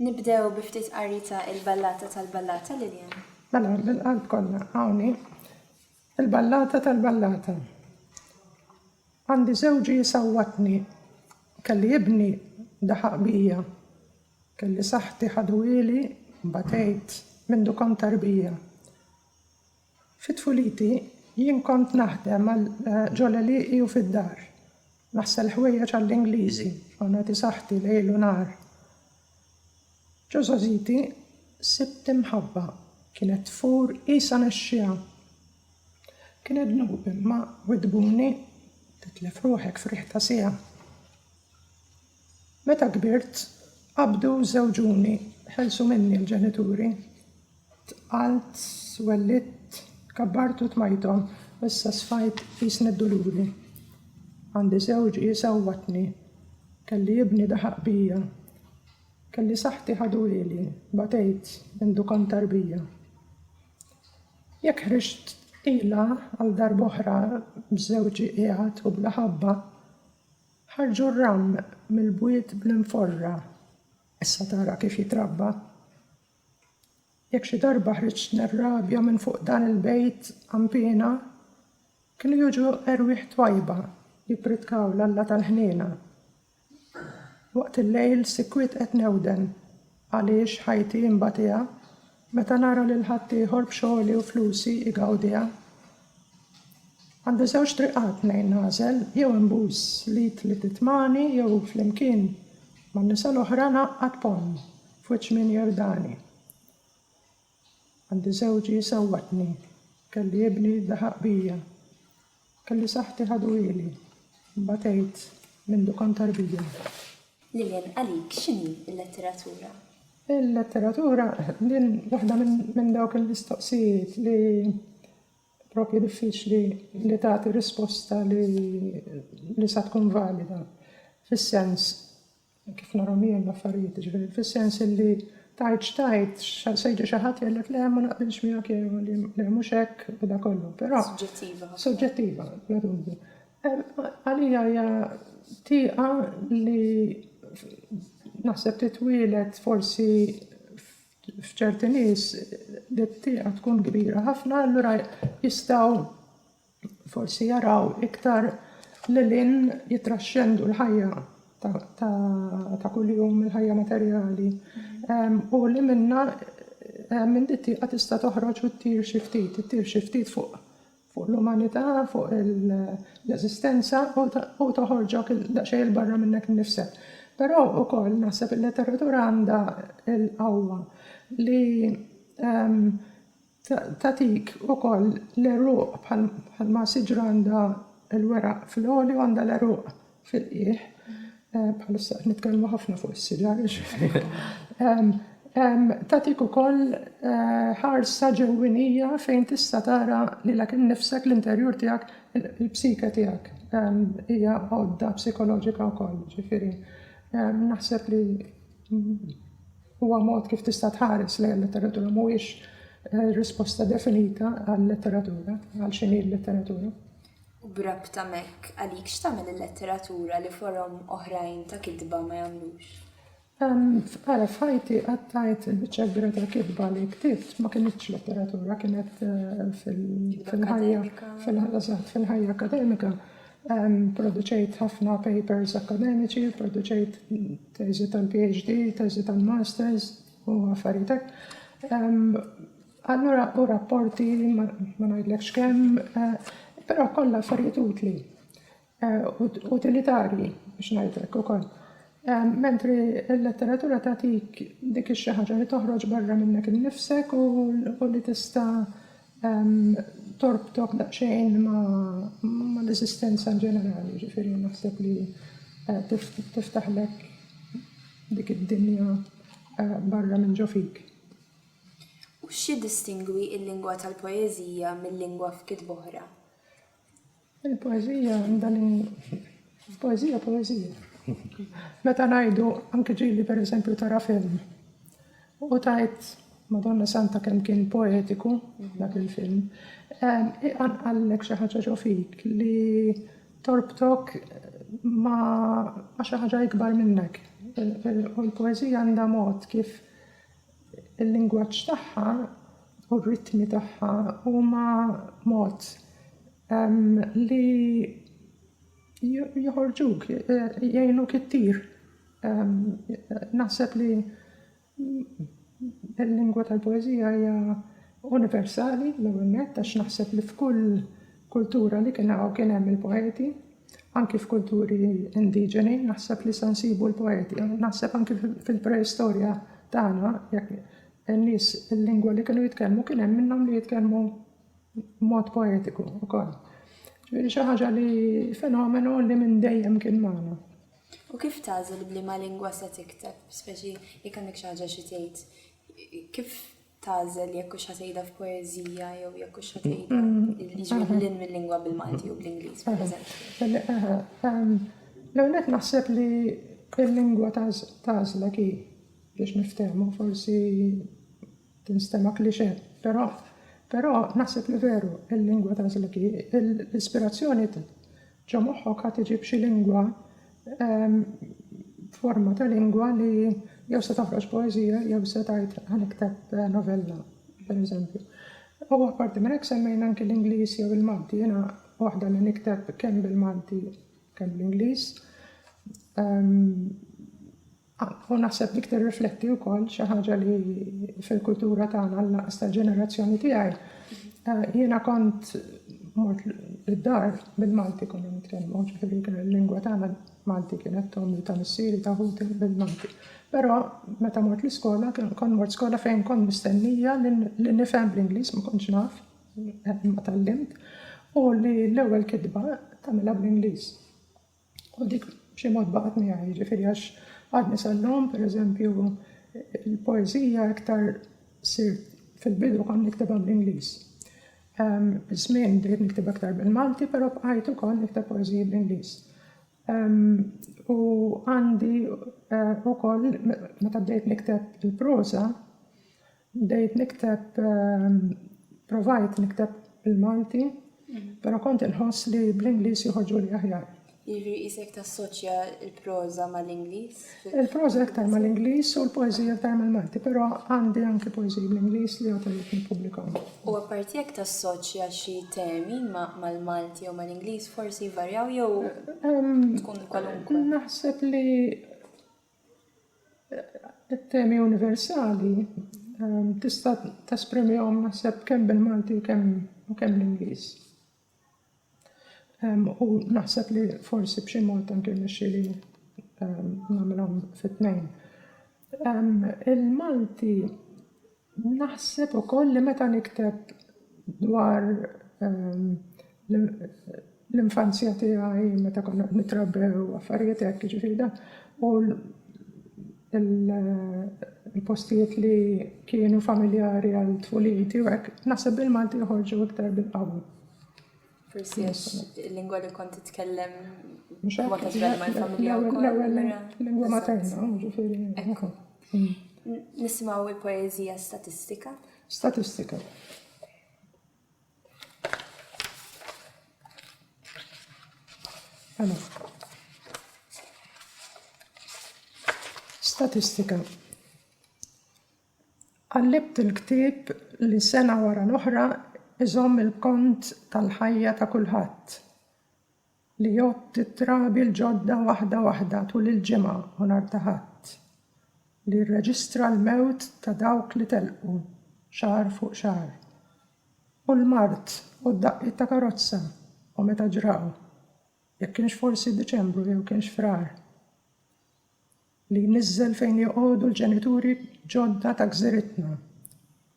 Nibdew bi ftit qarita il-ballata tal-ballata Lillian. Mela, bil-qalb kollha hawnni il-ballata tal-ballata. Għandi żewġi sawwatni, kelli ibni daħaq bija, kelli saħħti ħadwili batejt mindu kont tarbija. Fit-tfuliti jien kont naħdem għal ġoleliqi u fid-dar. Naħsel ħwejjeġ għall-Ingliżi u nagħti saħħti lejl u nar. Ġożożiti sibt imħabba kienet tfur qisha nexxija. Kienet dnub imma widbuni titlef ruħek f'riħ ta' sija. Meta kbirt qabdu żewġuni ħelsu minni l-ġenituri. Tqalt, swellit, kabbartu tmajtom, issa sfajt qisni d-duluri. Għandi żewġi sawwatni, kelli ibni daħaq bija, kelli saħħti ħadwili, batejt mindu kont tarbija. Jekk ħriġt ila għal darb'oħra b'żewġi qiegħed u bla ħabba, ħarġu r-ram mill-bwiet bl-inforra, issa tara kif jitrabba. Jekk xi darba ħriġt nirrabja minn fuq dan il-bejt qampina, kienu jiġu erwieħ twajba jippritkaw l-alla tal-ħniena. Waqt il-lejl sikwit qed newden għaliex ħajti imbatija meta nara lil ħadd ieħor b'xogħli u flusi igawdiha. Għandi żewġ triqat ngħin nażel jew imbuż li titmani jew flimkien man-nisa l-oħra naqqad pon f'wiċċ min jerdani. Għandi żewġi sawwatni, kelli ibni daħaq bija, kelli saħħti ħadwili, batejt mindu kont tarbija. Lillian, għalik x'inhi l-letteratura? Il-letteratura din waħda minn dawk il-mistoqsijiet li propju diffiċli li tagħti risposta li sa tkun valida. Fis-sens kif narhom jien l-affarijiet, ġifieri fis-sens li tajt sejġi xi ħadd jgħidlek le ma naqbilx miegħek jew li mhux hekk u da kollu. Però soġġettiva, bla dubju. Għalija hija tieqa li naħseb titwielet forsi f'ċerti nies li t-tieqa tkun kbira ħafna, allura jistgħu forsi jaraw iktar lilin jitraxxendu l-ħajja ta' kuljum, il-ħajja materjali. U li minna minn dit-tieqa tista' toħroġ u ttir xi ftit fuq l-umanità, fuq l-eżistenza u toħorġok daqsxejn il-barra minnek innifsek. Però wkoll naħseb il-letteratura għandha l-qawwa li tagħtik ukoll l-eruq bħalma siġra għandha l-weraq fil-għoli u għandha l-eruq fil-qiegħ. Bħalissa nitkellmu ħafna fuq is-siġar. Tagħtik ukoll ħarsa ġewwinija fejn tista' tara lilek innifsek l-interjur tiegħek, il-psika tiegħek. Hija għodda psikoloġika wkoll, ġifieri. Naħseb li huwa mod kif tista' tħares lejn il-letteratura mhuwiex risposta definita għall-letteratura, għal x'inhi l-letteratura. U b'rabta mek għalik x'tagħmel il-letteratura li forom oħrajn ta' kitba ma jagħmlux? Għara f'ħajti għattajt il-biċċa kbira ta' kitba li ktibt ma kienitx letteratura, kienet fil-ħajja akademika. Produċejt ħafna papers akademiċi, produċejt teżi tal-PhD, teżi tal-Masters u affaritek. Allura u rapporti ma ngħidlekx kemm, però kollha affarijiet utli, utilitarji biex ngħidlek ukoll. Mentri l-letteratura tagħtik dik xi ħaġa li toħroġ barra minnek innifsek u li tista' torbtok daqsxejn ma' l-eżistenza ġenerali, ġifieri naħseb li tiftaħlek dik id-dinja barra minn ġo fik. U x'jiddistingwi l-lingwa tal-poeżija mill-lingwa f'kitba oħra? Il-poeżija għandha poeżija. Meta ngħidu anke ġieli pereżempju tara film u tajt Madonna Santa kemm kien poetiku dak il-film, għallek xi ħaġa ġo fik li torbtok ma xi ħaġa ikbar minnek. U l-poezija għandha mod kif il-lingwaġġ tagħha u r-ritmi tagħha huma mod li joħorġuk, jgħinuk ittir. Naħseb li il-lingwa tal-poezija hija universali l-ewwel nett għax naħseb li f'kull kultura li kien hemm il-poeti, anki f'kulturi indiġeni, naħseb li se nsibu l-poeti. Naħseb anki fil-preistorja tagħna, jekk in-nies il-lingwa li kienu jitkellmu kien hemm minnhom li jitkellmu mod poetiku wkoll. Ġifieri xi ħaġa li fenomenu li minn dejjem kien magħna. U kif tagħżel bliema lingwa se tikteb, speċi jekk għandek xi ħaġa xi tgħid, kif tagħżel jekk hux ħatgħidha f'poeżija jew jekk hux ħatgħidha jiġri lil mill-lingwa bil-Malti u bl-Ingliż, pereżempju. L-ewwel naħseb li l-lingwa tagħżlek hi biex niftehmu forsi tinstema' klixé, però naħseb li veru il-lingwa tagħżlek hi l-ispirazzjoni ġo moħħok ħadd tiġi b'xi lingwa forma ta' lingwa li jew se toħroġ poeżija jew se tgħid ħanikteb novella, pereżempju. U apparti minn hekk semmejna anke l-Ingliż jew il-Malti, jiena waħda li nikteb kemm bil-Malti kemm bl-Ingliż. U naħseb dik tirrifletti wkoll xi ħaġa li fil-kultura tagħna l-naqas tal-ġenerazzjoni tiegħi. Jiena kont mort id-dar bil-Malti konna nitkellmu, ġifieri kien il-lingwa tagħna Malti kienet tommi ta' missieri ta' ħuti bil-Malti. Però meta mort l-iskola, kont mort skola fejn kont mistennija li nifhem bl-Ingliż ma kontx naf, ma tallimt, u li l-ewwel kitba tagħmilha bl-Ingliż. U dik b'xi mod baqgħet miegħi, ġifieri għax għadni sal-lum, pereżempju, il-poeżija iktar sirt fil-bidu kont niktebha bl-Ingliż. Żmien bdejt nikteb aktar bil-Malti, però bqajt ukoll nikteb poeżija bl-Ingliż. U għandi ukoll meta bdejt nikteb il-proża, bdejt nikteb provajt nikteb bil-Malti, però kont inħoss li bl-Ingliż joħorġu li aħjar. Jiġri isek tassoċja il-proża mal-Ingliż? Il-proża aktar mal-Ingliż u l-poeżija aktar mal-Malti, però għandi anke poeżija bl-Ingliż li għadha li nippubblikahom. U apparti jekk tassoċja xi temi mal-Malti u mal-Ingliż forsi jvarjaw jew tkun kwalunkwe? Naħseb li it-temi universali tista' tesprimihom naħseb kemm bil-Malti u kemm l-Ingliż. U naħseb li forsi b'xi mod anke nixxieli nagħmilhom fit-tnejn. Il-Malti naħseb ukoll li meta nikteb dwar l-infanzja tiegħi meta konna nitrabbew affarijiet hekk jiġifieri dan u il-postijiet li kienu familjari għal tfulieti u hekk naħseb bil-Malti joħorġu iktar bil-qawwi. Forsi għax il-lingwa li kont titkellem mod naturali mal-familja wkoll. L-ewwel lingwa materna, ġifieri. Ekku. Nisimgħu il-poeżija statistika? Statistika. Statistika. Qallibt il-ktieb li sena wara l-oħra iżomm il-kont tal-ħajja ta' kulħadd li jgħod titrabi l-ġodda waħda tul il-ġimgħa u nhar ta' ħadd li rreġistra l-mewt ta' dawk li telqu xahar fuq xahar u l-mart u d-daqqiet ta' karozza u meta ġraw jekk kienx forsi Diċembru jew kienx frar li jniżżel fejn joqogħdu l-ġenituri ġodda ta' gżiritna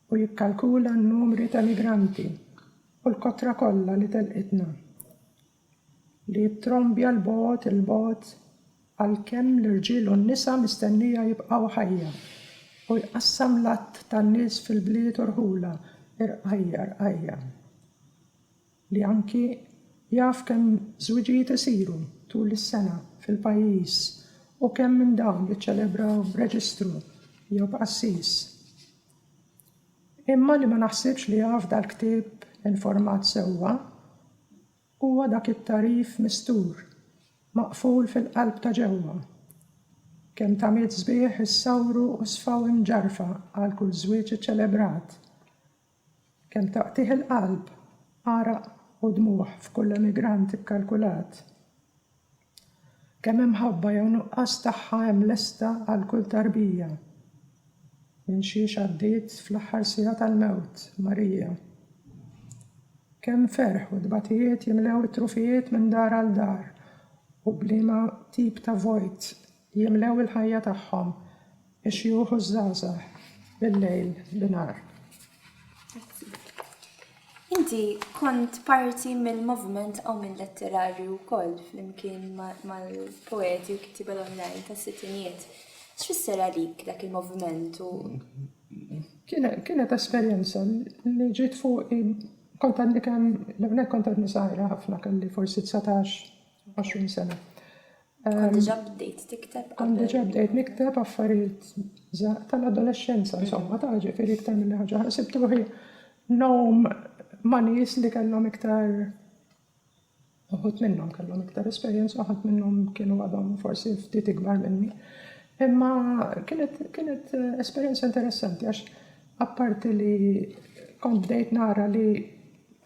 u jikkalkula n-numri ta' migranti u l-kotra kollha li telqitna. Li jittrombja l-bogħod għalkemm l-irġiel u n-nisa mistennija jibqgħu ħajja u jqassam l-att tan-nies fil-bliet urħula irqajja. Li anki jaf kemm żwiġijiet isiru tul is-sena fil-pajjiż u kemm minn dawn jiċċelebraw b'reġistru jew b'qassis. Imma li ma naħsibx li jaf dal-ktieb informat sewwa huwa dak it-tarif mistur maqful fil-qalb ta' ġewwa. Kemm tamiet sbieħ issawru u sfaw imġarfa għal kull żwieġ iċċelebrat. Kemm taqtih il-qalb, araq u dmuħ f'kull emigrant ikkalkulat. Kemm imħabba jew nuqqas tagħha hemm lesta għal kull tarbija. Minn xi għaddiet fl-aħħar sija tal-mewt, Marija. Kemm ferħ u dbatijiet jimlew it-trufijiet minn dar għal dar u bliema tip ta' vojt jimlew il-ħajja tagħhom ix-xjuħ u żgħażagħ bil-lejl binar. Inti kont parti mill-movement aw mill-letterarju wkoll flimkien mal-poeti u kittiba l-online tas-sittinijiet. X'fisser għalik dak il-moviment u Kienet esperjenza li ġiet fuq kont għandi kemm l-ewwel kont għadni żgħira ħafna kelli forsi 19-20 sena. kont diġà bdejt tikteb Kont diġà bdejt nikteb affarijiet tal-adolescenza, insomma, ta' ġifieri iktar milli ħaġa. Sibt ruħi nhom ma' nies li kellhom iktar uħud minnhom kellhom iktar esperjenza, uħud minnhom kienu għadhom forsi ftit ikbar minni. Imma kienet esperjenza interessanti għax apparti li kont bdejt nara li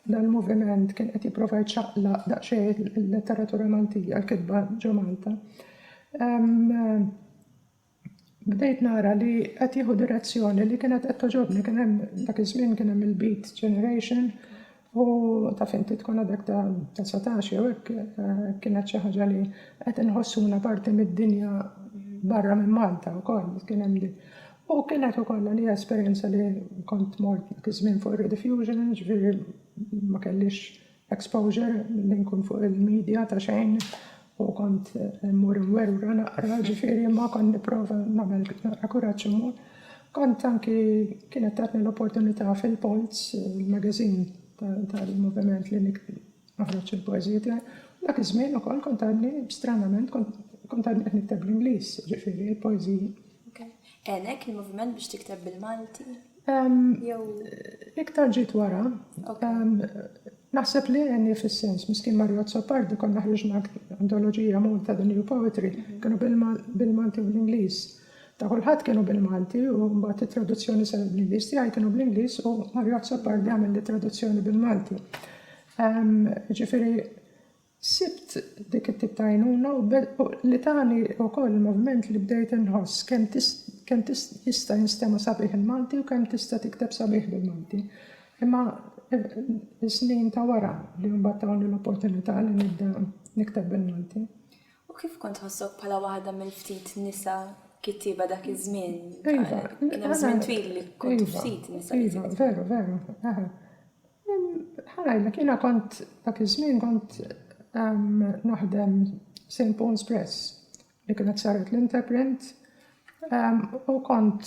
dal-moviment kien qed jipprova jċaqlaq daqsxejn il-letteratura Maltija, l-kitba ġo Malta. Bdejt nara li qed jieħu direzzjoni li kienet qed toġobni, kien hemm dak iż-żmien kien hemm il-Beat Generation u taf inti tkun għadek ta' 19 jew hekk kienet xi ħaġa li qed inħossuna parti mid-dinja barra minn Malta wkoll kien hemm li. U kienet ukoll li esperjenza li kont mort dak iż-żmien fuq rediffusion, ġifieri ma kellix exposure li nkun fuq il-medja ta' xejn u kont mmur imwerwra naqra, ġifieri ma kont nipprova nagħmel naqra kuraġġ immur. Kont anki kienet tatni l-opportunità fil-Polz, il-magażin tal-moviment li noħroġ il-poeżija tiegħi. Dak iż-żmien ukoll kont għadni stranament kont għadni qed nikteb bl-Ingliż, ġifieri l-poeżiji. Għenek il-moviment biex tikteb bil-Malti? Iktar ġiet wara. Naħseb li għenni fis-sens, miskin Mario Zoppardi konna ħriġna antoloġija Malta The New Poetry, kienu bil-Malti u bl-Ingliż. Ta' kulħadd kienu bil-Malti u mbagħad it-traduzzjoni sar bl-Ingliż tiegħi kienu bl-Ingliż u Mario Zoppardi għamel li traduzzjoni bil-Malti. Ġifieri sibt dik it-tip ta' għajnuna u li tani wkoll il-moviment li bdejt inħoss kemm jista' jinstema sabiħ il-Malti u kemm tista' tikteb sabiħ bil-Malti. Imma snin ta' wara li mbagħad tawni l-opportunità li nibda nikteb bil-Malti. U kif kont ħossok bħala waħda mill-ftit nisa kittiba dak iż-żmien? Kien hemm żmien twil li kont ftit nisa. Iva, veru. Ħarajlek, jiena kont dak iż-żmien kont naħdem St. Paul's Press li kienet saret l-interprint u kont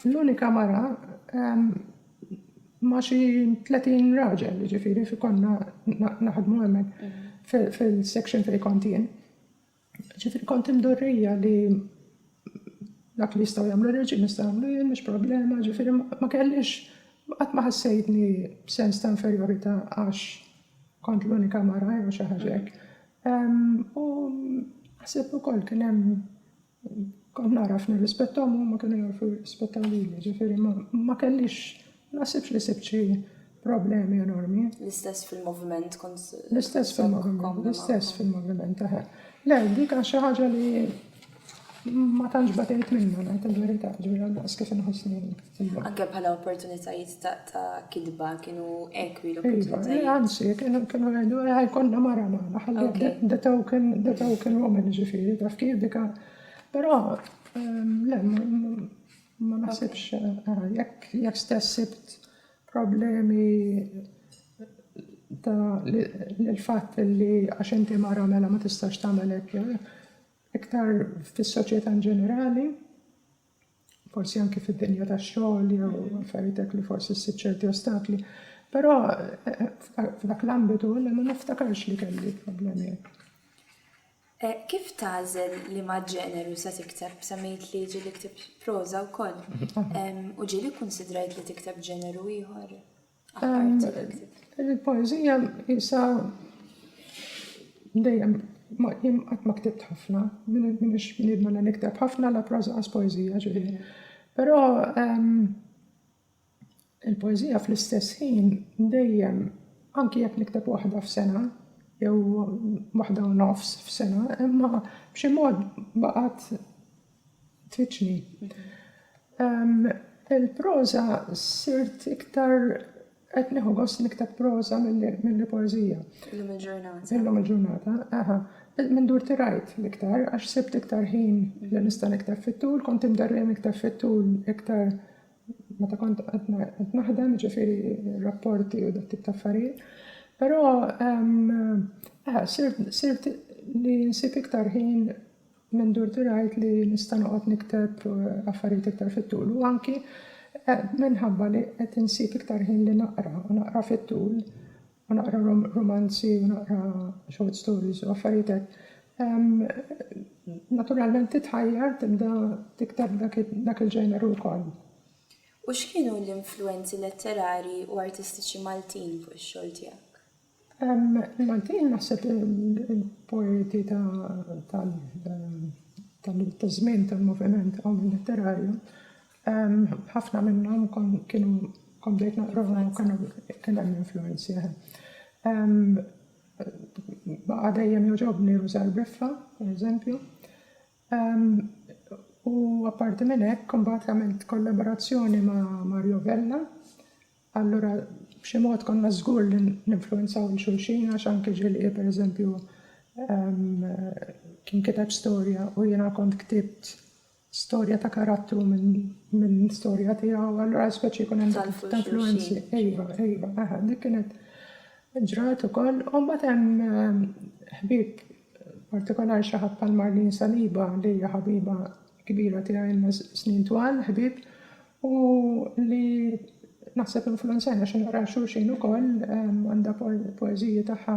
l-unika mara ma' xi 30 raġel li ġifieri fi konna naħdmu hemmhekk fil-section fejn kont jien. Ġifieri kont imdorrija li dak li jistgħu jagħmlu ir-riġiel nistgħu jagħmlu jien mhux problema, ġifieri ma kellix qatt ma ħassejtni b'sens ta' inferjorità għax kont l-unika mara jew xi ħaġa hekk. U ħsieb ukoll kien hemm kont naraf nirrispettom u ma kienu jarfu jirrispettaw lili, ġifieri ma kellix naħsibx li sibt xi problemi enormi. L-istess fil-moviment kont. L-istess fil-moviment, Le, dik xi ħaġa li ma tantx batejt minnha ngħid il-verità, ġifieri għal kif inħossni. Anke bħala opportunitajiet ta' kidba kienu ekwi l-opportunitajiet. Anzi, kienu jgħidu konna mara magħna, ħalli the token woman ġifieri taf kif dika. Però le ma naħsibx jekk stess sibt problemi ta' l-fatt li għax inti mara mela ma tistax tagħmel hekk iktar fis-soċjetà ġenerali, forsi anke fid-dinja tax-xogħol jew affarijiet hekk li forsi ssib ċerti ostakli, però f'dak l-ambitu li ma niftakarx li kelli problemi hekk. Kif tagħżel li ma' ġeneru se tikteb semmejt li ġieli ktib proża wkoll u ġieli kkunsidrajt li tikteb ġeneru ieħor? Il-poeżija isa dejjem qatt ma ktibt ħafna, minix bniedma li nikteb ħafna la proza għas poezija ġifieri. Però il-poezija fl-istess ħin dejjem anki jekk nikteb waħda f'sena jew waħda u nofs f'sena, imma b'xi mod baqgħet tfittxni. Il-proza sirt iktar qed nieħu gost nikteb proza milli poezija. Illum il-ġurnata. Illum il-ġurnata, aha. Min dur tirajt l-iktar, għax sibt iktar ħin li nista' nikteb fit-tul, kont imdarrem nikteb fit-tul iktar meta kont qed naħdem, ġifieri rapporti u dak tip ta' affarijiet. Però sirt li nsib iktar ħin minn dur tirajt li nista' noqgħod nikteb affarijiet iktar fit-tul. U anki minħabba li qed insib iktar ħin li naqra fit-tul, u naqra romanzi, u naqra short stories u affarijiet. Naturalment titħajjar tibda tikteb dak il-ġeneru wkoll. U x'kienu l-influenzi letterari u artistiċi Maltin fuq ix-xogħol tiegħek? Maltin naħseb il-poeti tal-żmien tal-moviment għaw letterarju. Ħafna minnhom kienu bdejt naqra kien hemm influenzi. Baqa' dejjem jogħġobni Rużar Briffa, pereżempju. U apparti minn hekk imbagħad għamilt kollaborazzjoni ma' Mario Vella. Allura b'xi mod konna żgur li ninfluwenzaw il-xulxin għax anke ġilqi pereżempju kien kiteb storja u jiena kont ktibt storja ta' karattru minn storja tiegħu, allura speċi jkun hemm ta' influenzi. Ejva, dik kienet ġrat ukoll. U mbagħad hemm ħbieb partikolari xi ħadd bħal Marlene Saliba li hija ħabiba kbira tiegħi snin twal, ħbieb, u li naħseb influenzajna xi naqra xulxin ukoll, għandha poeżiji tagħha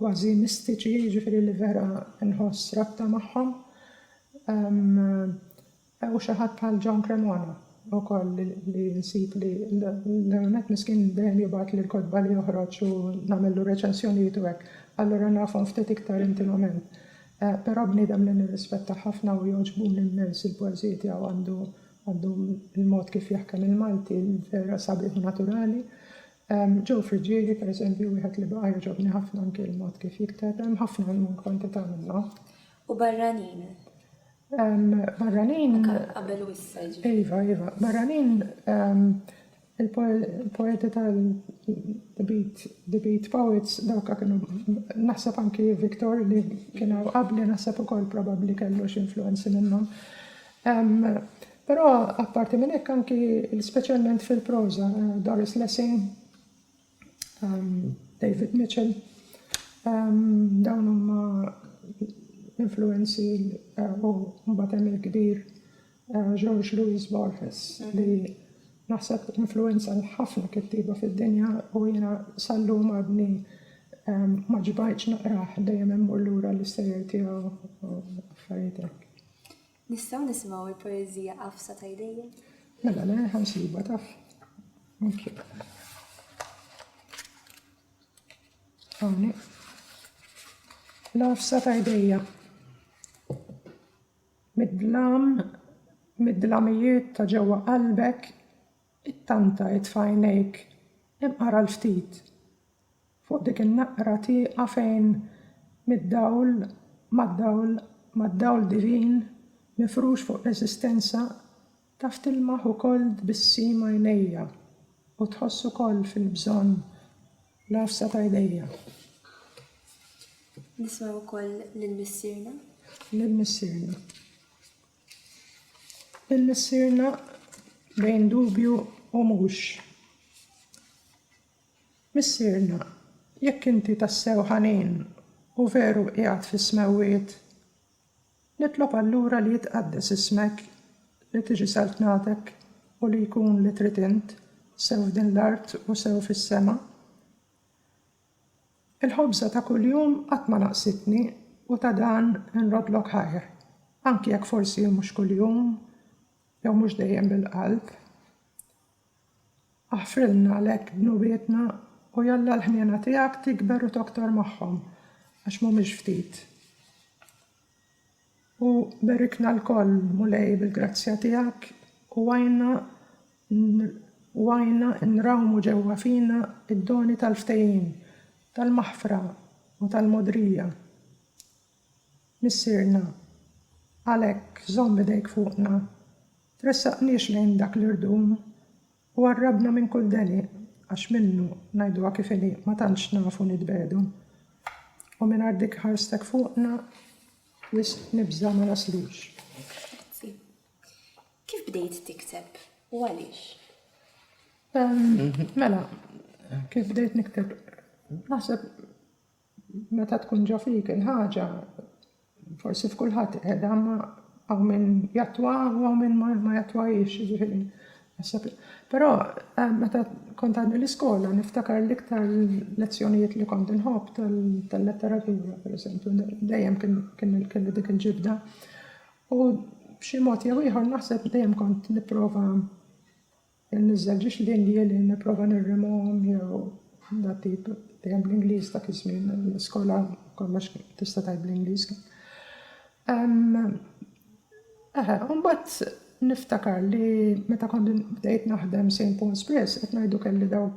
kważi mistiċi, jiġifieri li vera nħoss rabta magħhom. U xi ħadd bħal John Cremona ukoll li nsib li l-għonet miskin dejjem jibgħat li l-kodba li joħroġ u nagħmlu reċensjonijiet u hekk. Allura nafhom ftit iktar intimament. Però bniedem li nirrispetta ħafna u jogħġbuni immens il-poeżiji tiegħu għandu il-mod kif jaħkem il-Malti, vera sabiħ u naturali. Joe Frigieri, pereżempju, wieħed li baqa' jogħġobni ħafna anke il-mod kif jikteb, hemm ħafna kwantità minnhom. U barranin? Barranin. Qabel u issa Iva. Barranin il-poeti tal-The Beat Poets dawk kienu naħseb anki Victor li kienu qabli naħseb ukoll probabbli kellu x'influenzi minnhom. Però apparti minn hekk anki speċjalment fil-proża Doris Lessing, David Mitchell, dawn huma influenzi u mbagħad hemm il-kbir George Louis Borges li naħseb influenza ħafna kittiba fid-dinja u jiena sallum għadni ma ġbajtx naqrah dejjem immur lura l-istejjer tiegħu u affarijiet hekk. Nistgħu nisimgħu l-poeżija Qafsa ta' jdejja? Mela le ħansiba taf. Hawnhekk. L-qafsa ta' jdejja. Mid-dlamijiet ta' ġewwa qalbek it-tanta jitfajnejk imqara l-ftit. Fuq dik in-naqra tieqa fejn mad-dawl divin mifrux fuq l-eżistenza taf tilmaħ ukoll tbissima għajnejja u tħoss ukoll fil-bżonn l-qafsa ta' jdejja. Nisma' ukoll lill-missierna? Lill-missierna. Il-missierna bejn dubju u mhux. Missierna, jekk inti tassew ħanin u veru qiegħed fis-smewwiet, nitlob allura li jitqaddes ismek, li tiġi saltnatek u li jkun li trid int sew f'din l-art u sew fis-sema. Il-ħobża ta' kuljum qatt ma naqsitni u ta' dan nrodlok ħajr, anki jekk forsi mhux kuljum jew mhux dejjem bil-qalb. Aħfrilna għalhekk dnubietna u jalla l-ħniena tiegħek tikber u toktor magħhom għax mhumiex ftit. U berikna l-koll mulej bil-grazzja tiegħek u għajna nrawmu ġewwa fina id-doni tal-ftehim, tal-maħfra u tal-modrija. Missirna, għalhekk żomm idejk fuqna, tressaqniex lejn dak l-irdum u għarrabna minn kull deni għax minnu ngħiduha kif inhi ma tantx nafu nitbedu. U minn dik ħarstek fuqna wis nibża ma naslux. Kif bdejt tikteb u għaliex? Mela, kif bdejt nikteb? Naħseb meta tkun ġo fik il-ħaġa, forsi f'kulħadd qiegħda għaw minn jatwa u għaw minn ma jatwajiex, ġifieri. Però meta kont għadni l-iskola niftakar l-iktar lezzjonijiet li kont inħobb tal-letteratura, per esempio, dejjem kien dik il-ġibda. U b'xi mod jew ieħor naħseb dejjem kont nipprova nniżżel ġiex li nipprova nirrimhom jew dat tip dejjem bl-Ingliż dak iż-żmien, l-iskola kollox tista' tgħid bl-Ingliż. Mbagħad niftakar li meta kont bdejt naħdem St. Paul's Press, qed ngħidu kelli dawk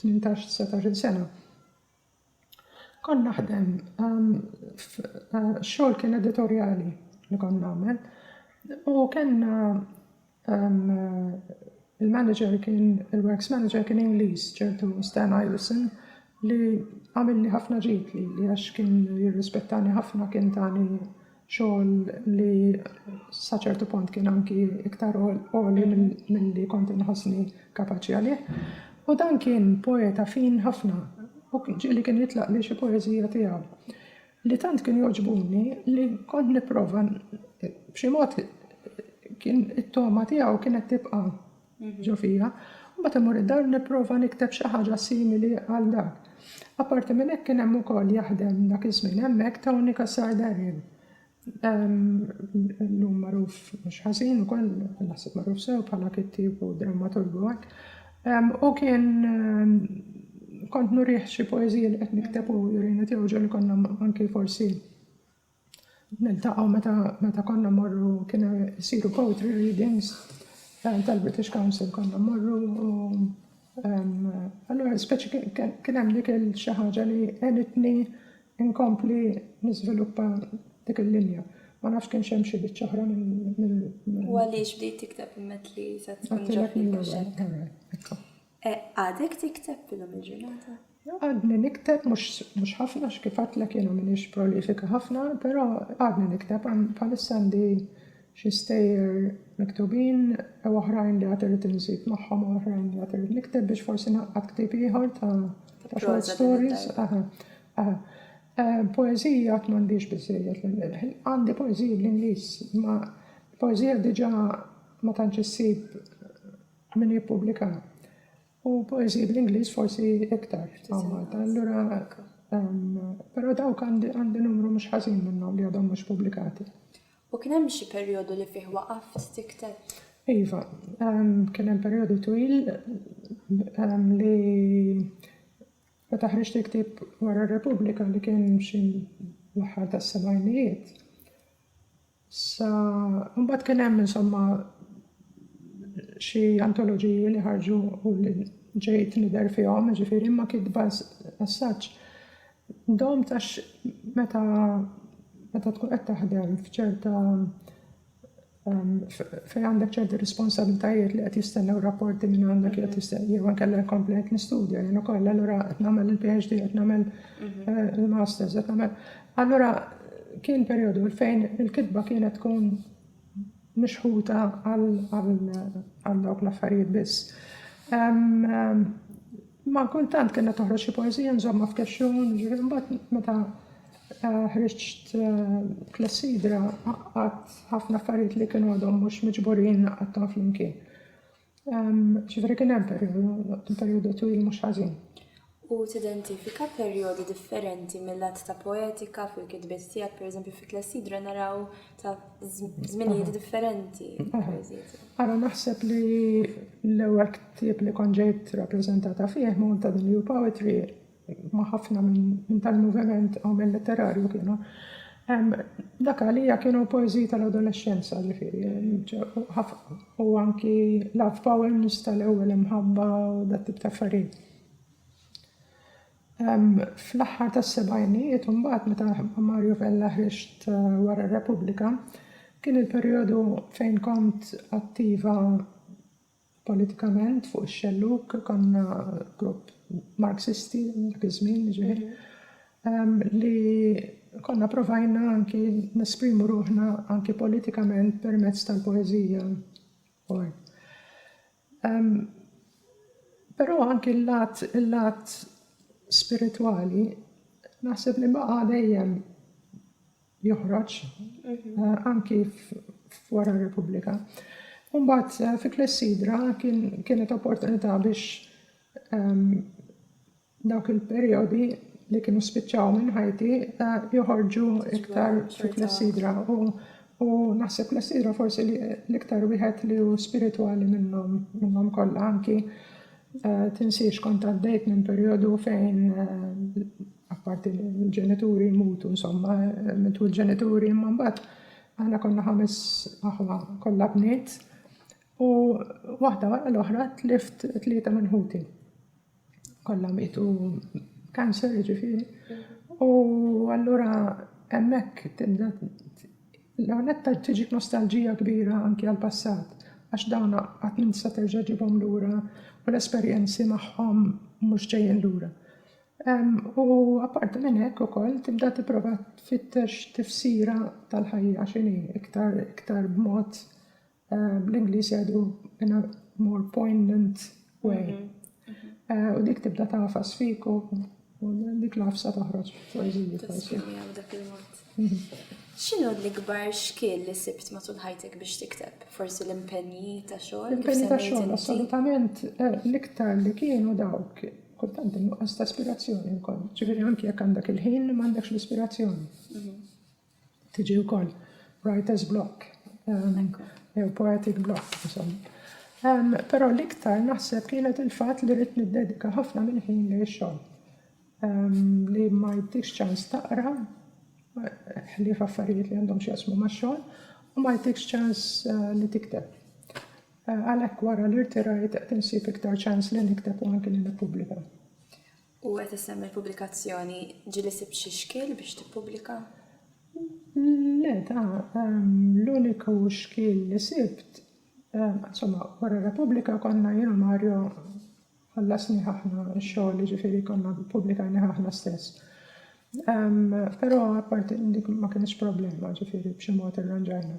18-17 sena. Kont naħdem xogħol kien editorjali li kont nagħmel u kellna il-manager kien il-works manager kien Ingliż ċertu Stan Iverson li għamilni ħafna ġid li għax kien jirrispettani ħafna kien tani xogħol li sa ċertu punt kien anki iktar għoli milli kont inħossni kapaċi għalih. U dan kien poeta fin ħafna u ġieli kien jitlaq li xi poeżija tiegħu. Li tant kien joġbuni li kont nipprova b'xi mod kien it-toma tiegħu kienet tibqa' ġo fija. U mbagħad imur id-dar nipprova nikteb xi ħaġa simili għal dak. Apparti minn hekk kien hemm ukoll jaħdem dak iż-żmien hemmhekk Tony Cassar-Darien. L-lum magħruf mhux ħażin ukoll naħseb magħruf sew bħala kittib u drammaturgu hekk. U kien kont nurih xi poeżija li qed nikteb u jurina tiegħu ġieli konna anki forsi niltaqgħu meta konna mmorru kien isiru poetry readings tal-British Council konna mmorru u allura speċi kien hemm dik xi ħaġa li għenitni inkompli niżviluppa dik il-linja. Ma nafx kien xem xi biċċa oħra minn. U għaliex bdejt tikteb immet li se tkun ġo għadek tikteb fil-lum il-ġurnata? Għadni nikteb mhux ħafna x'kif għadlek jiena m'iniex prolifika ħafna, però għadni nikteb bħalissa għandi xi stejjer miktubin u oħrajn li għad irid inżid magħhom u oħrajn li għad irid nikteb biex forsi naqqad ktieb ieħor ta' short stories. Poezija għat m'għandix biżżejjed, għandi poezija bl-Ingliż, ma poezija diġà ma tantx issib min jippubblika. U poezija bl-Ingliż forsi iktar. Allura, però dawk għandi numru mhux ħażin minnhom li għadhom mhux pubblikati. U kien hemm xi perjodu li fih waqaft tikteb? Iva, kien hemm perjodu twil li meta ħriġt iktib wara r-Repubblika li kien xi l-aħħar tas-sebgħinijiet. Mbagħad kien hemm insomma xi antoloġiji li ħarġu u li ġejt nidher fihom, ġifieri imma kitba as-saġġ. Dom tax meta tkun qed taħdem f'ċerta fejn għandek ċerti responsabiltajiet li qed jistennew rapporti minn għandek li qed jistennew jew anke komplet nistudja jien ukoll allura qed nagħmel il-PhD qed nagħmel il-masters qed nagħmel. Allura kien perjodu fejn il-kitba kienet tkun mixħuta għal dawk l-affarijiet biss. Ma kultant kienna toħroġ xi poeżija nżomma f'kexxun, mbagħad meta ħriġt klassidra għadt ħafna affarijiet li kienu għadhom mhux miġburin għadhom flimkien. Ġifieri kien hemm perjodu twil mhux ħażin. U tidentifika perjodi differenti mill-lat ta' poetika fil-kitbiet tiegħek, pereżempju fil-klassidra naraw ta' żminijiet differenti. Ara naħseb li l-ewwel ktieb li kont ġejt rappreżentata fih Mountain New Poetry ma ħafna minn tal-moviment u minn letterarju kienu. Dak għalija kienu poeziji tal-adolescenza ġifieri, u anki love poems tal-ewwel imħabba u dat tip ta' affarijiet. Fl-aħħar tas-sebgħinijiet u mbagħad meta Mario Vella ħriġt wara r-Repubblika, kien il-perjodu fejn kont attiva politikament fuq ix-Xelluk, konna grupp Marxisti dak iż-żmien ġifieri, li konna provajna anki nesprimu ruħna anki politikament permezz tal-poeżija. Però anki il-lat spiritwali naħseb li baqa' dejjem joħroġ anki wara r-Repubblika. Mbagħad fi Klessidra kienet opportunità biex dawk il-perjodi li kienu spiċċaw minn ħajti joħorġu iktar fi Klessidra u naħseb Klessidra forsi l-iktar wieħed li hu spiritwali minnhom kollha anki tinsiex kont għaddejt minn perjodu fejn apparti l-ġenituri mutu, insomma, mitu l-ġenituri, imma mbagħad aħna konna 5 aħwa kollha bniet u waħda wara l-oħra tlift 3 minn ħuti. Kollha mietu kanser ġifieri. U allura hemmhekk tibda l-għonetta tiġik nostalġija kbira anki għall-passat, għax dawn qatt nista' terġa' ġibhom lura u l-esperjenzi magħhom mhux ġejjin lura. U apparti minn hekk ukoll tibda tipprova tfittex tifsira tal-ħajja x'inhi iktar b'mod bl-Ingliż jgħidu in a more poignant way. U dik tibda tafas fik u dik l-għafsa toħroġ poeżiji forsi. X'inhu l-ikbar xkiel li sibt matul ħajtek biex tikteb? Forsi l-impenji ta' xogħol? L-impenji ta' xogħol assolutament l-iktar li kienu dawk kultant innuqqas ta' ispirazzjoni wkoll. Ġifieri anke jekk għandek il-ħin m'għandekx l-ispirazzjoni. Tiġi wkoll writer's block, jew poetic block, insomma. Però l-iktar naħseb kienet il-fatt li rrid niddedika ħafna minn ħin li x-xogħol. Li ma jtikx ċans taqra, ħlief affarijiet li għandhom x'jaqsmu max-xogħol, u ma jtikx ċans li tikteb. Għalhekk wara l-irtirajt qed insib iktar ċans li nikteb u anke li nippubblika. U qed issemmi l-pubblikazzjoni ġieli sibt xi xkiel biex tippubblika? Le, l-uniku xkiel li sibt, insomma, wara r-Repubblika konna jien u Mario ħallasni ħafna x-xogħol, ġifieri konna pubblikajni ħafna stess. Però apparti dik ma kienx problema, ġifieri b'xi mod irranġajna.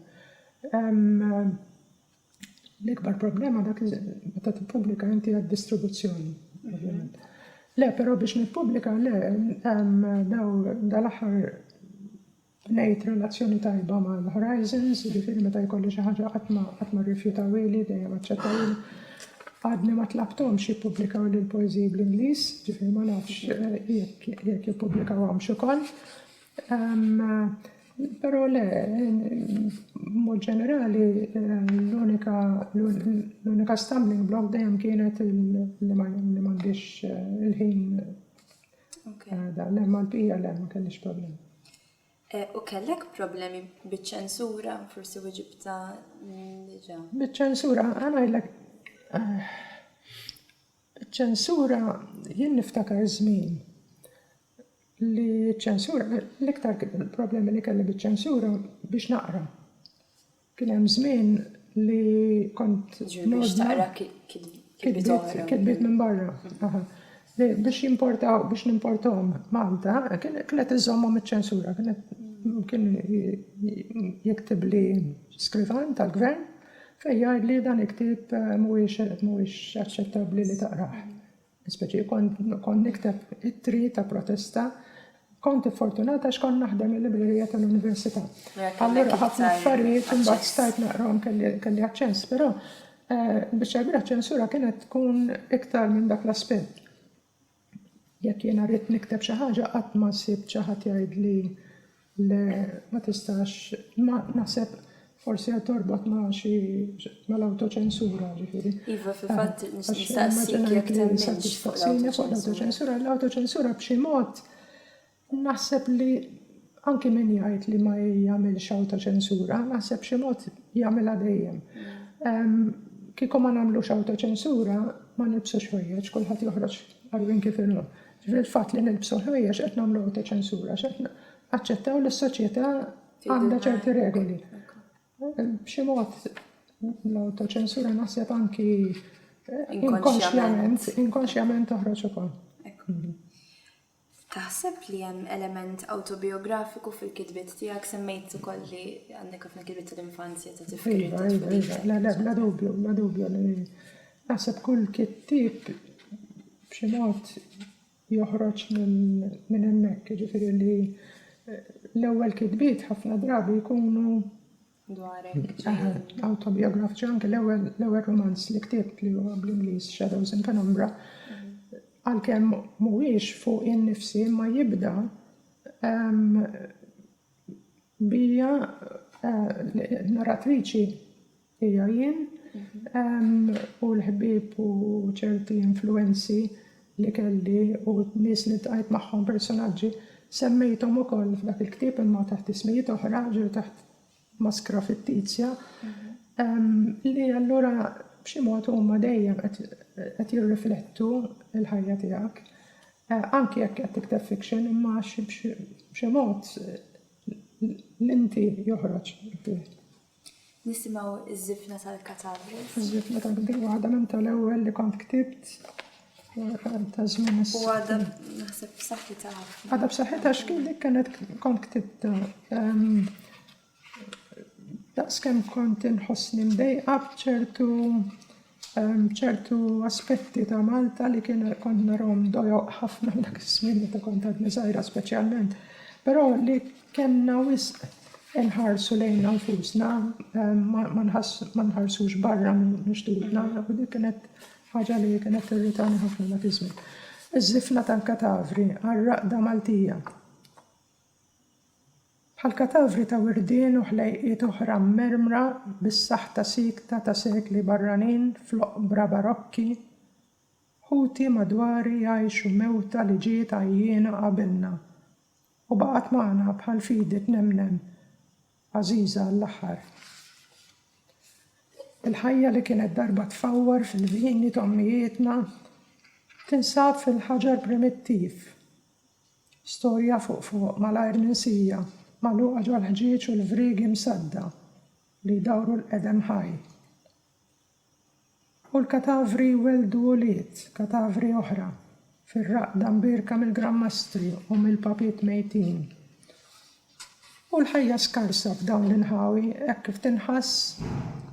L-ikbar problema dak meta tippubblika inti għad-distribuzzjoni, ovvjament. Le, però biex nippubblika le, dal-aħħar ngħid relazzjoni tajba mal-Horizons, ġifieri meta jkolli xi ħaġa qatt ma rrifjutawili, dejjem aċċettawili. Għadni ma tlabthomx jippubblikaw li l-poeżiji bl-Ingliż, ġifieri ma nafx jekk jippubblikawhomx ukoll. Però le, mod ġenerali, l-unika stumbling block dejjem kienet li m'għandix il-ħin l-hemm mal-bqija le ma kellix problemi. U kellek problemi biċ-ċensura, forsi weġibta diġà? Biċ-ċensura, għanajdlek, ċensura jien niftakar żmien li ċensura, l-iktar problemi li kelli biċ-ċensura biex naqra. Kien hemm żmien li kont biex taqra kitbiet minn barra. Biex jimportaw, biex nimportawhom Malta, kienet iżommhom iċ-ċensura, kien jiktib li skrivan tal-gvern fejn jgħid li dan iktib mhuwiex aċċettabbli li taqrah. Speċi kont nikteb it-tri ta' protesta, kont fortunata x'kont naħdem il-librerija tal-Università. Allura ħafna affarijiet imbagħad stajt naqrahom kelli aċċess, però biex ġabira ċensura kienet tkun iktar minn dak l-aspett. Jekk jiena rrid nikteb xi ħaġa qatt ma sibt xi ħadd jgħid li ma tistax, ma naħseb forsi qed torbot ma' xi mal-autoċensura ġifieri. Iva, fil-fatt Għax nistaqsik immaġinajt jekk li temminx sa fuq tistaqsini fuq l-autoċensura. l-autoċensura b'xi mod naħseb li anki min jgħid li ma jagħmilx autoċensura, naħseb b'xi mod jagħmilha dejjem. Kieku ma nagħmlux autoċensura ma nilbsux ħwejjeġ, kulħadd joħroġ għarwin kif inhu. Ġifieri l-fatt li nilbsu ħwejjeġ qed nagħmlu autoċensura, x'qed aċċettaw li s-soċjetà għandha ċerti regoli. B'xi mod l-autoċensura naħseb anki inkonxjament toħroġ ukoll. Taħseb li hemm element autobiografiku fil-kitbiet tiegħek semmejt ukoll li għandek ħafna kitbiet tal-infanzja ta' tifkir. La dubju li naħseb kull kittib b'xi mod joħroġ minn hemmhekk, jiġifieri li l-ewwel kitbiet ħafna drabi jkunu autobiografiċi, anke l-ewwel romanz li ktibt li huwa bl-Ingliż Shadows in Penumbra, għalkemm mhuwiex fuq innifsi ma jibda bija narratriċi hija jien u l-ħbieb u ċerti influenzi li kelli u nies li tqajt magħhom personaġġi semmejthom ukoll f'dak il-ktieb imma taħt ismijiet oħra, ġew taħt maskra fittizja, li allura b'xi mod huma dejjem qed jirriflettu l-ħajja tiegħek. Anki jekk qed tikteb fiction imma b'xi mod l-inti joħroġ. Nisimgħu iż-żifna tal-Katavri. Iż-żifna tal-Katavri waħda minn tal-ewwel li kont ktibt ta' żmien U għadha naħseb b'saħħitha ħafna. Għadha b'saħħitha x'kien li kienet kont ktibta. Daqskemm kont inħossni mdejqa b'ċertu aspetti ta' Malta li kont narahom dojoq ħafna dak iż-żmien meta kont għadni żgħira speċjalment. Però li kellna wisq inħarsu lejna nfusna, ma nħarsux barra minn xtudna, u dik kienet ħaġa li kienet tirritani ħafna dak iż-żmien. Iż-żifna tal-Katavri għar-raqda Maltija. Bħal-Katavri ta' wirdien u ħlejqiet oħra mmermra bis-saħħa sikta ta' sekli barranin fl-oqbra barokki, ħuti madwari jgħixu mewta li ġiet għajjiena qabilna u baqgħet magħna bħal fidi tnemnem għażiża għall-aħħar. Il-ħajja li kienet darba tfawwar fil-vini tommijietna tinsab fil-ħaġar primittiv. Storja fuq malajr ninsija, magħluqa ġol ħġieġ u l-vrigi msadda li jdawru l-qedem ħaj. U l-Katavri weldu uliet, Katavri oħra, fir-raqda mbirka mill-Grammastri u mill-papiet mejtin. U l-ħajja skarsa f'dawn l-inħawi hekk kif tinħass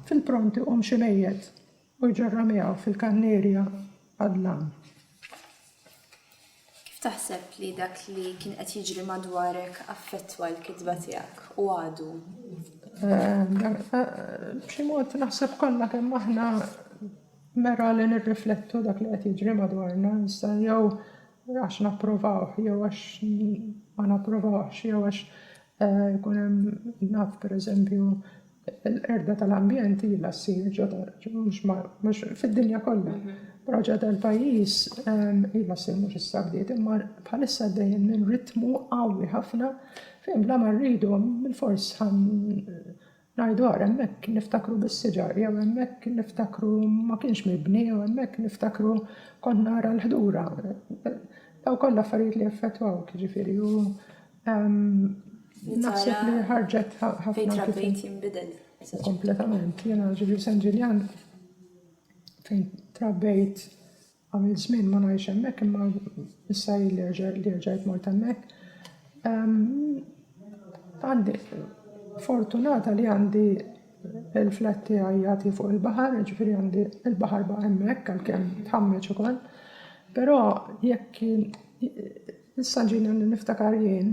fil-pronti xi mejjed u jġarra miegħu fil-kannierja għadlan. Kif taħseb li dak li kien qed jiġri madwarek affettwa l-kitba tiegħek u għadu? B'xi mod naħseb kollha kemm aħna mera li nirriflettu dak li qed jiġri madwarna, issa jew għax napprovawh, jew għax ma napprovawhx, jew għax jkun hemm naf pereżempju l-erda tal-ambjent ilha ssir mhux fid-dinja kollha. Però ġodda l-pajjiż ilha ssir mhux issa bdiet, imma bħalissa dejjem minn ritmu qawwi ħafna fejn bla ma rridu bil-fors ngħidu hemmhekk niftakru bis-siġar, jew hemmhekk niftakru ma kienx mibni, jew hemmhekk niftakru kont nara l-ħdura. Daw kollha affarijiet li effettwawk, jiġifieri naħseb li ħarġet ħafna. Fejn trabbejt jinbidel. Kompletament. Jena ġibri San Ġiljan fejn trabbejt għamil żmien ma ngħix hemmhekk imma issa li rġajt mort hemmhekk. Għandi fortunata li għandi il-flat tiegħi jagħti fuq il-baħar, ġifieri għandi il-baħar baqa' hemmhekk għalkemm tħammeġ ukoll. Però jekk issa ġiljan li niftakar jien,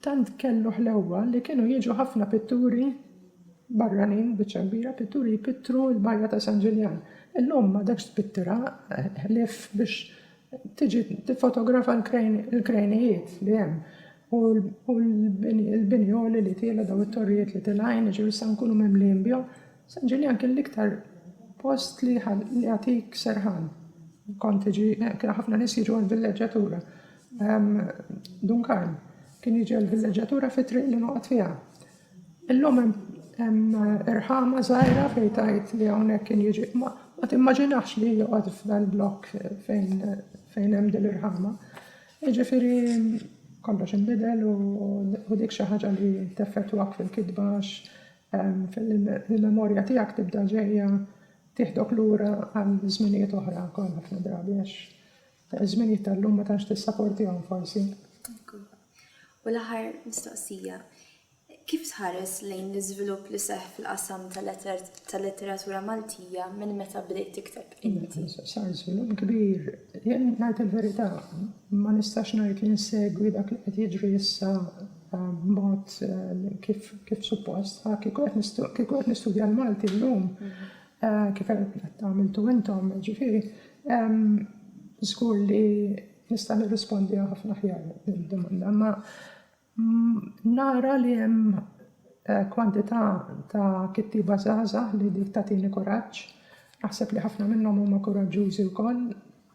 tant kellu ħlewwa li kienu jiġu ħafna pitturi barranin biċċa kbira, pitturi jipittru l-barja ta' San Ġiljan. Illum ma dakx tpittira ħlief biex tiġi tiffotografa l-krejnijiet li hemm. u l-binjoli li tila daw it-torrijiet li tilajn, ġiru san kunu memlin bjom, san ġili anke l-iktar post li għatik serħan. Kont iġi, kien ħafna nis jiġu għal-villeġġatura. Dunkarn, kien jiġi għal-villeġġatura fi triq li noqgħod fiha. Illum irħama żgħira fejn tajt li hawnhekk kien jiġi, ma timmaġinax li joqgħod f'dal-blokk fejn hemm din l-irħama. Jiġifieri kollox inbidel u dik xi ħaġa li teffettwak fil-kitba fil-memorja tiegħek tibda ġejja tieħdok lura għal żminijiet oħra wkoll ħafna drabi għax żminijiet tal-lum ma tantx tissapportihom forsi. U l-aħħar mistoqsija, kif tħares lejn l-iżvilupp li seħħ fil-qasam tal-letteratura Maltija minn meta bdejt tikteb inti? Sar żvilupp kbir. Jien ngħid il-verità, ma nistax ngħid li nsegwi dak li qed jiġri issa b'mod kif suppost. Kieku qed nistudja l-Malti llum kif qed tagħmiltu intom, ġifieri żgur li nista' nirrispondi ħafna aħjar il-domanda, ma nara li hemm kwantità ta' kittiba żgħażagħ li dik tagħtini kuraġġ. Naħseb li ħafna minnhom huma kuraġġużi wkoll,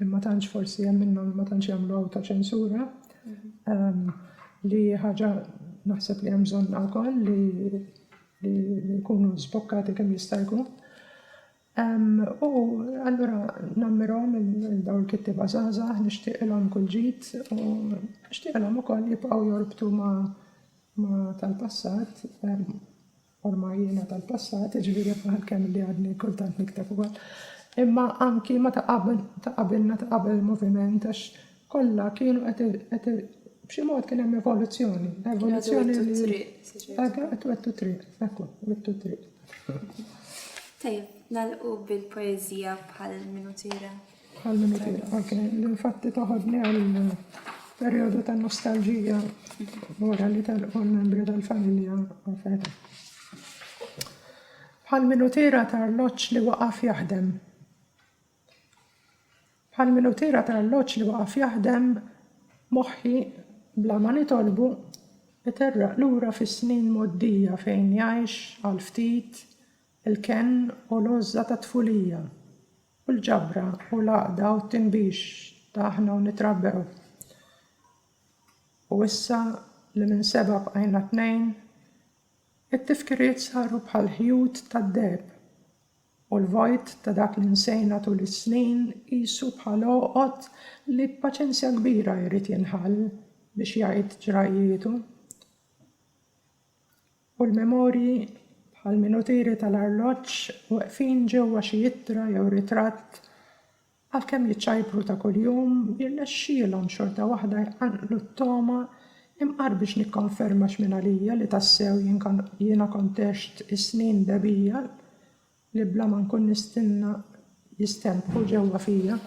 imma tantx forsi hemm minnhom ma tantx jagħmlu awtoċensura. Li ħaġa naħseb li hemm bżonna wkoll li jkunu żbokkati kemm jista' jkun. U allura nammirhom daw il-kittiba żgħażagħ nixtieqilhom kull ġid u nixtieqilhom ukoll jibqgħu jorbtu ma' tal-passat, ormajjina tal-passat, jiġifieri bħal kemm li għadni kultant nikteb ukoll. Imma anki ma ta' qabel il-moviment għax kollha kienu qed b'xi mod kien hemm evoluzzjoni. Evoluzzjoni li qed wettu triq. Tajjeb, nagħlqu bil-poeżija bħal minutira. Bħal minutira, ok. Infatti toħodni għal perjodu ta' nostalġija wara li telqu l-membri tal-familja għafeta. Bħal minutira tal-loċ li waqaf jaħdem. Bħal minutira tal-loċ li waqaf jaħdem moħħi bla ma nitolbu iterraq lura fis-snin moddija fejn jgħix għal ftit il-ken u l-għożza ta' tfulija, u l-ġabra u l-għaqda u t-tinbix ta' aħna u nitrabbew. U issa li minn seba bqajna tnejn, it-tifkiriet saru bħal ħjut tad-deb u l-vojt ta' dak li nsejna tul is-snin qisu bħal oqgħod li b'paċenzja kbira jrid jinħall biex jgħid ġrajjietu. U l-memorji bħal minutieri tal-arloġġ waqfin ġewwa xi jittra jew ritratt għalkemm jiċċajpru ta' kuljum jirnexxielhom xorta waħda jqanqlu t-toma imqar biex nikkonferma x'minn għalija li tassew jiena kontext is-snin debija li bla ma nkun nistinna jistempħu ġewwa fija.